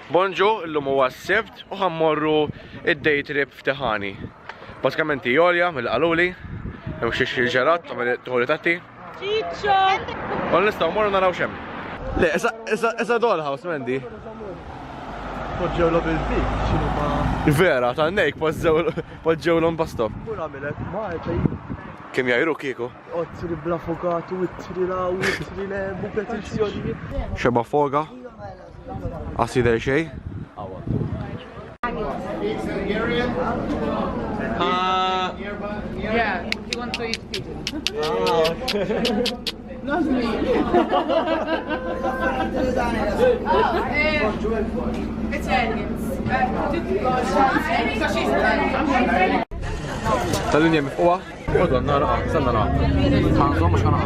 Bonġu, l-lum huwa s-sibt u ħammorru id-day trip f'Tihany. Baskament jolja mill-qaluli, hemm xi ġerat tħoli tatti. Ċiccio! U nistgħu morru naraw xem. Le, issa dollhouse mendi. Poġġewlu bil-fik, xinu ma... Vera, ta' nejk poġġewlu bastop. Kur għamilet, ma' Kem jajru kieku? Ottri bl-afokatu, ittri la, ittri le, buketizzjoni. Xeba foga? Għassi der xej? Yeah, he wants to eat pigeon. Not me. Italians. Because she's Italian. Tal-linja mifquwa? Għodon, nara, sanna nara. Għanżom, mux għana.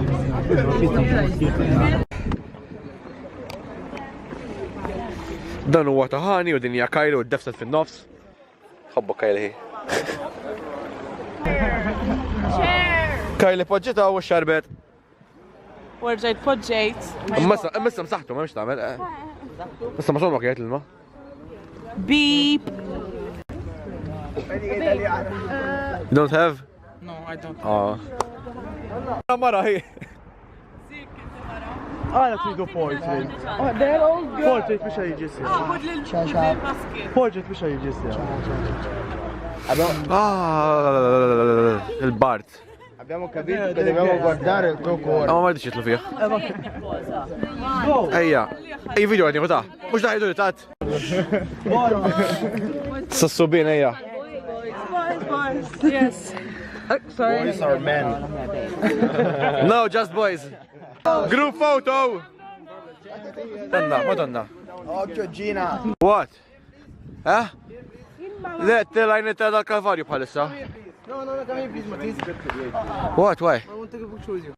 Dan huwa Tihany u dinja Kajli u d-defset fin-nofs. Ħobbu Kajli hi. Kajli poġġita u x-xarbet. Warġajt poġġejt. Missa msaħtu, ma mx tamel. Missa ma sonok jgħet l-ma. Beep. You don't have? No, I don't. Mara hi. Għala tridu portrait. They're all good. Portrait biex jġissi. Portrait biex jġissi. Il-Bart. Abbiamo capito che dobbiamo guardare il tuo cuore. Ma mardiċ jitlu fija. Ejja. Ej video għadni għota. Mux daħidu li tat. Sassubin ejja. Yes. Sorry. Boys are men. No, just boys. Group photo. Madonna. Occhio Gina. What? Eh? Le, t-lajni dal-Kalvarju bħalissa. No, come here, please, Maltese. What, why? I want to take a picture with you.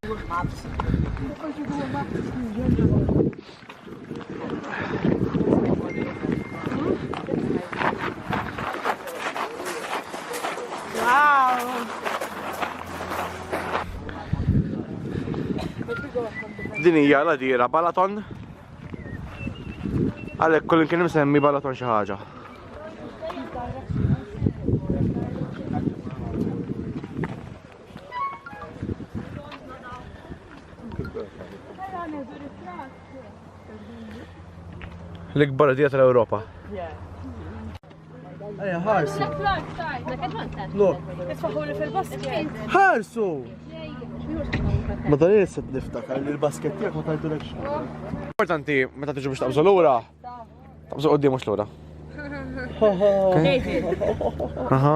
Wow. Din hija la dira Balaton. Għalhekk kull kien imsemmi Balaton xi ħaġa. L-ikbar dija tal-Ewropa. Ejja, ħarsu. Look. Isfaħuli fil-basket. ħarsu! Ma dan jessa niftakar li l-baskettija ma tajtu lekx. Importanti, meta tiġu biex taqbżu l-ura, taqbżu qoddim mux l-ura. Aha.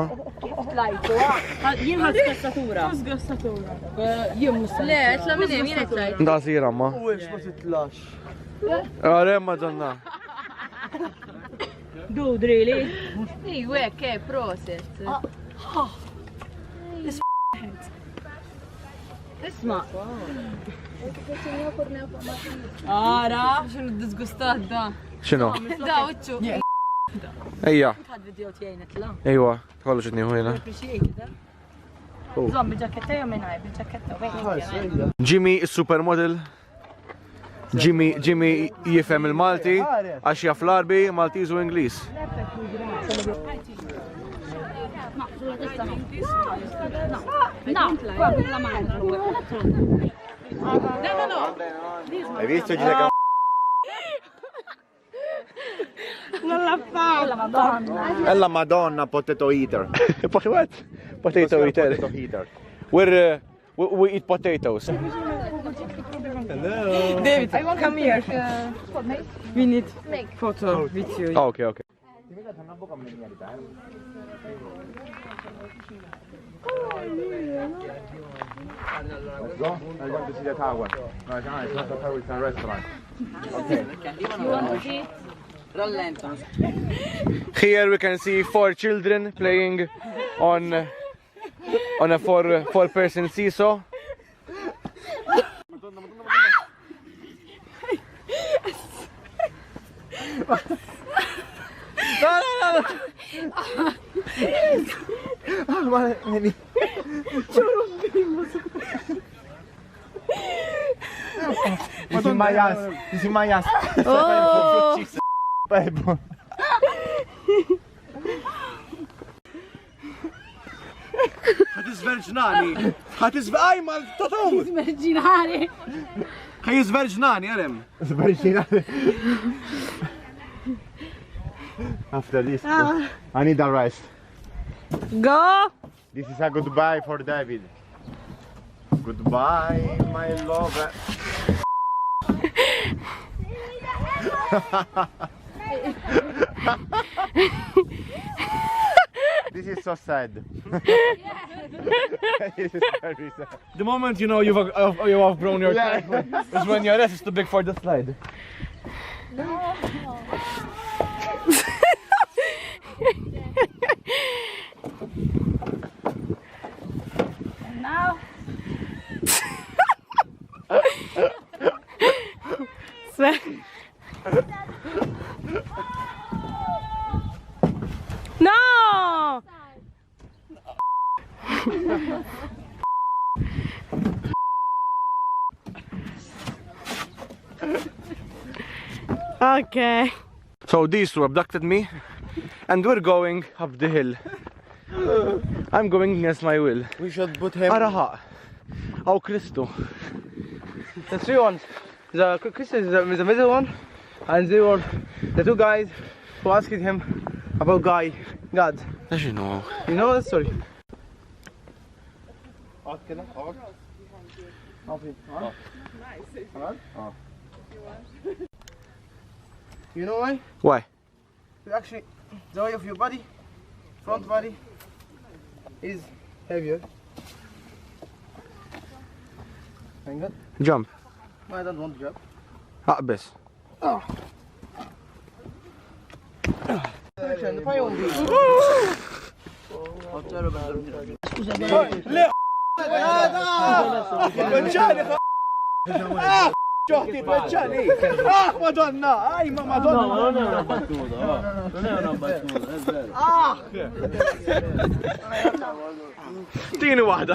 Jien ħad skassatura. Skassatura. Jien musa. Le, etla minni, jien etlajt. Da sira ma. U ma titlax. Għare madonna. Dude, really? Iwe, ke, proset. Isma. Ara, xinu disgustat da. Xinu? Da, uċċu. Ejja. Għad video tijajna tla. Ejwa, tkollu ġitni ħujna. Zom, bil-ġaketta jo minnaj, bil-ġaketta. Jimmy, il-supermodel. Jimmy jifhem il-Malti, għax jaf l-Arbi, Maltese u Ingliż. Hai visto Gina? Non la fa! La Madonna! È la Madonna potato eater. What? Potato eater. Potato eater. We eat potatoes. David, come here. We need photo with you. Okay, okay. Let's go. I'm going to see the tower. No, it's not the tower, it's a restaurant. Okay. You want to see? Rallento. Here we can see 4 children playing on a four-person seesaw. This is my ass. Oh. jizverġnani. Ħat jizverġnani ma tatum. Jizverġinari. Ħaj jizverġnani għalem. Jizverġinani. After this, I need a rest. Go. This is a goodbye for David. Goodbye, my lover. This is so sad. This is very sad. The moment you know you've outgrown your type is when your rest is too big for the slide. Now. No! Okay. So these two abducted me and we're going up the hill. I'm going against my will. We should put him. Araha. Oh, Christo. The three ones. The Christian is the middle one, and they were the two guys who asked him about God. As you know. You know the story? You know why? Why? Actually, the weight of your body, front body, is heavier. Hang on. Jump. I don't want to jump. أقبس. Ġoħti bħalċani! Ah, Madonna! Aj, ma Madonna! Non è una battuta, non è una battuta, è vero. Ah! Tini waħda.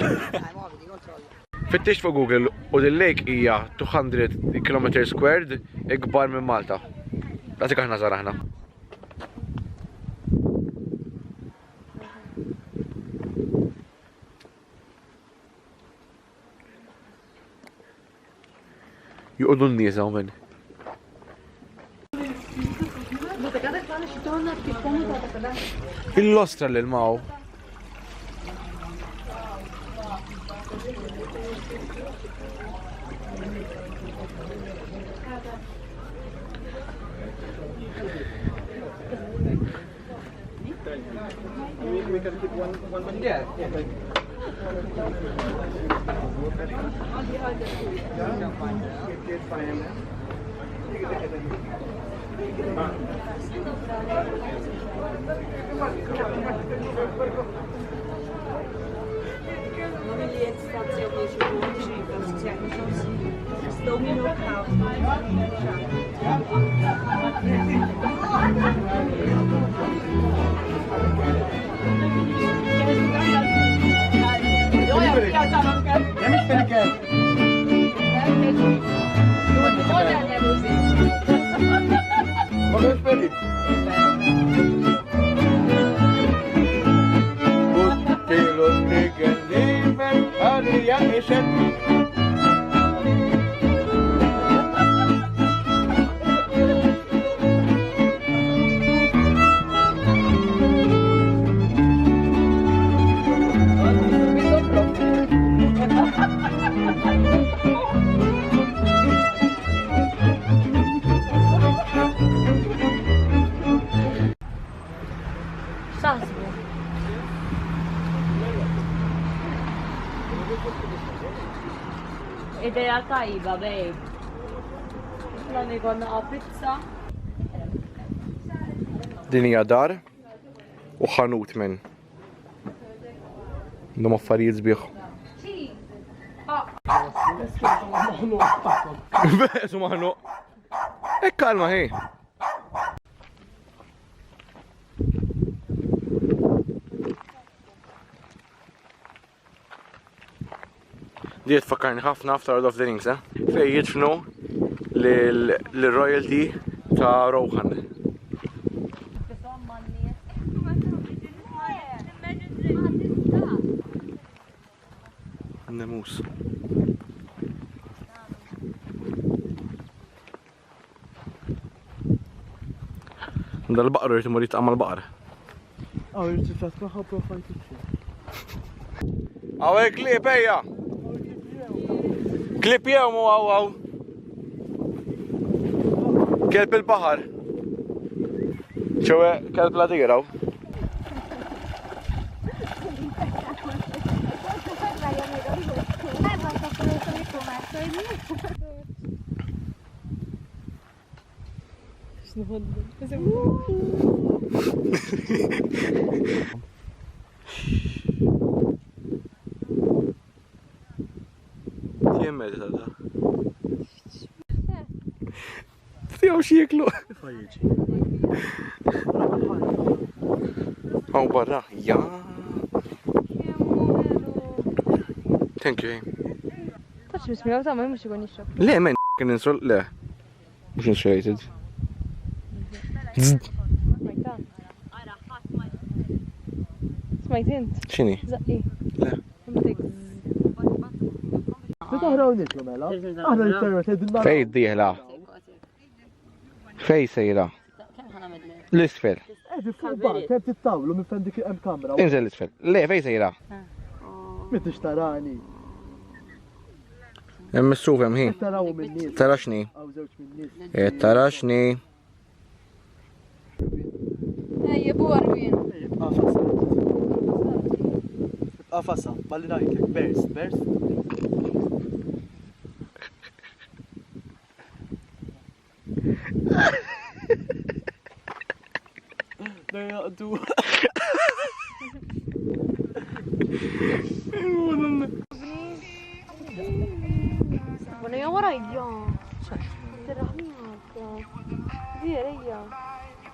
Fittix fuq Google u dil-lake hija 200 km squared ikbar minn Malta. Għazik aħna żar aħna. Juqdu n-nies hawn minn. Il-lostra li l-maw. We can keep one. Yeah. Idea tajba, babe. Plani konna pizza. Din hija dar u ħanut minn. Ndom affarijiet sbieħ. Besu maħnuq. Kalma ħej. Di tfakkarni ħafna f'Tar Lord of the Rings, fej jidfnu l-royalty ta' Rohan. الناموس. ده البقر اللي تمر يتأمل البقر. أو كليب هي. كليب يوم أو كلب البحر. شو كلب لا تقرأ. Tiemmel tätä. Tiedä sieklo. Oh barra, ja. Thank you. Facci mi spiego, ma non ci conosco. ليه ما ننسول لا مش انشيتد سمعت انت؟ شني؟ زقي لا في تضيع لا في سيرة الاسفل كيف تتطاولوا من فندق ام كاميرا انزل الاسفل ليه في سيرة متش تراني ام السوف ام هي تراو مني ترشني او زوج مني ايه ترشني هي بوروين قفصة بالنا هيك بيرس لا يأتوا وانا يا وراي يا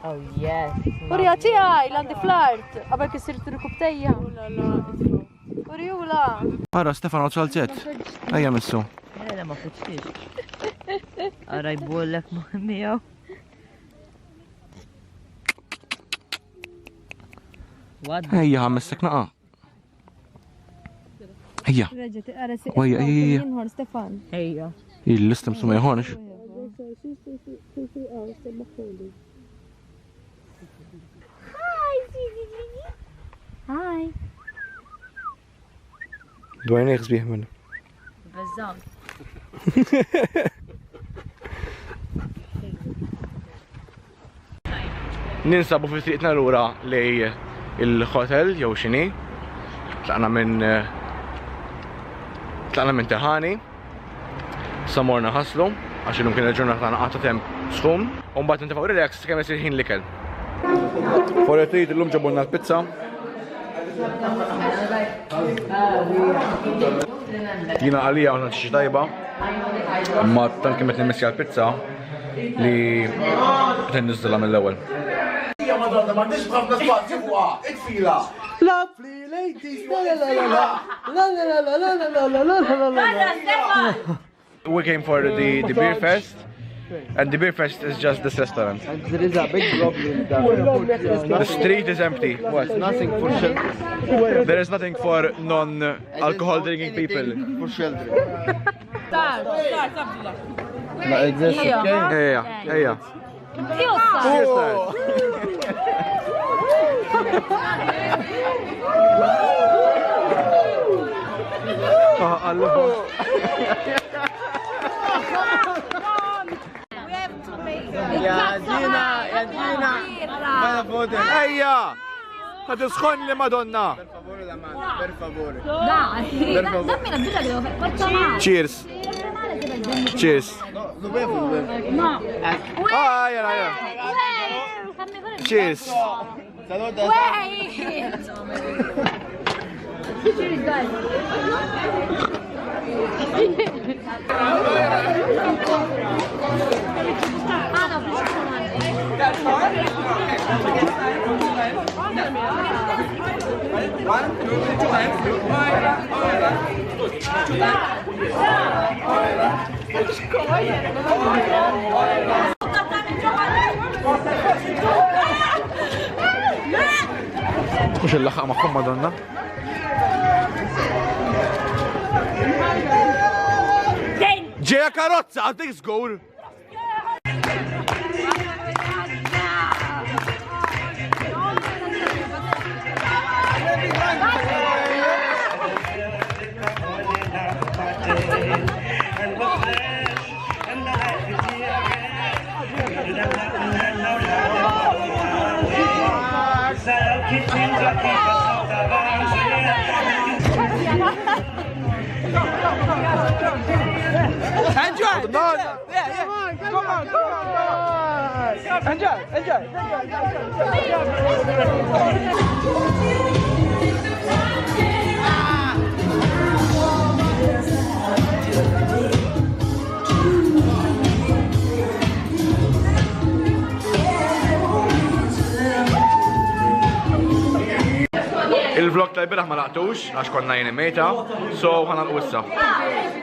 Oh yes. ورياتي هاي لاند فلارت ابغى صرت ركبتيها لا وريولا ارى ستefano وصلت هيا مسو لا ما فتشتيش. أرى يقول لك مياو. هيا مسك نقا هيا رجعت ارسل هيا نهار ستefan هيا. اللي لسه مسوي هونش هاي دوين يخزبيه منه بالضبط. ننسبوا في طريقنا لورا للهوتيل يو شني طلعنا من تهاني صمورنا هسلو عشان ممكن الجورنا طلعنا قاطة تم سخون ومبعد نتفقوا ريلاكس كما يصير الحين لكل فوريتريد اللهم جابوا لنا البيتزا جينا عليها وانا شي طيبة اما تنكمت نمسي على البيتزا اللي تنزلها من الاول ما عنديش بخاف نسبات فوقها اطفيلها لافلي ليديز لا لا لا لا لا لا لا لا لا لا لا We came for the beer fest and the beer fest is just this restaurant. And there is a big problem that The street is empty. What? nothing for children. There is nothing for non-alcohol drinking people. For children. Start. لا exist okay. هيا يا دينا ما فوت هيا هتسخن لي مادونا. per favore Dai, dammi la birra che devo fare. Faccia male. Cheers. Cheers. lo bevo No. هيا Fammi fare il Cheers. Wait. Cheers, guys. Ah, no, مش اللحقة مفهوم مادونا. Ġeja karozza, għaddik żgur. Enjoy! No, no. Yeah, come on, come on, come on. Enjoy, enjoy. Il-vlog tal-biraħ ma laqtux, għax konna jeni meta, so ħana l-wissa.